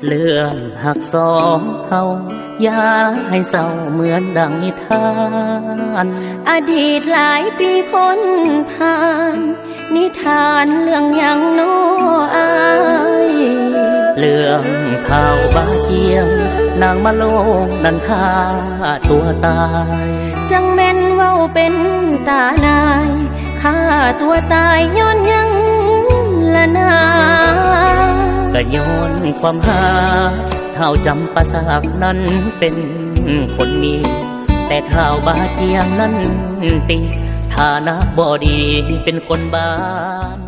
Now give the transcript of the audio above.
เรื่องหักสองเฮาอย่าให้เศร้าเหมือนดังนิทานอดีตหลายปีพ้นผ่านนิทานเรื่องยังโน้อายเรื่องเผาบ้าเกียงนางมาโลงดันฆ่าตัวตายจังแม่นเว้าเป็นตานายฆ่าตัวตายย้อนยังละนาก็ย้อนความหาเท่าจำปาสักนั้นเป็นคนมีแต่เท่าบาเกียงนั้นติฐานะบ่ดีเป็นคนบ้าน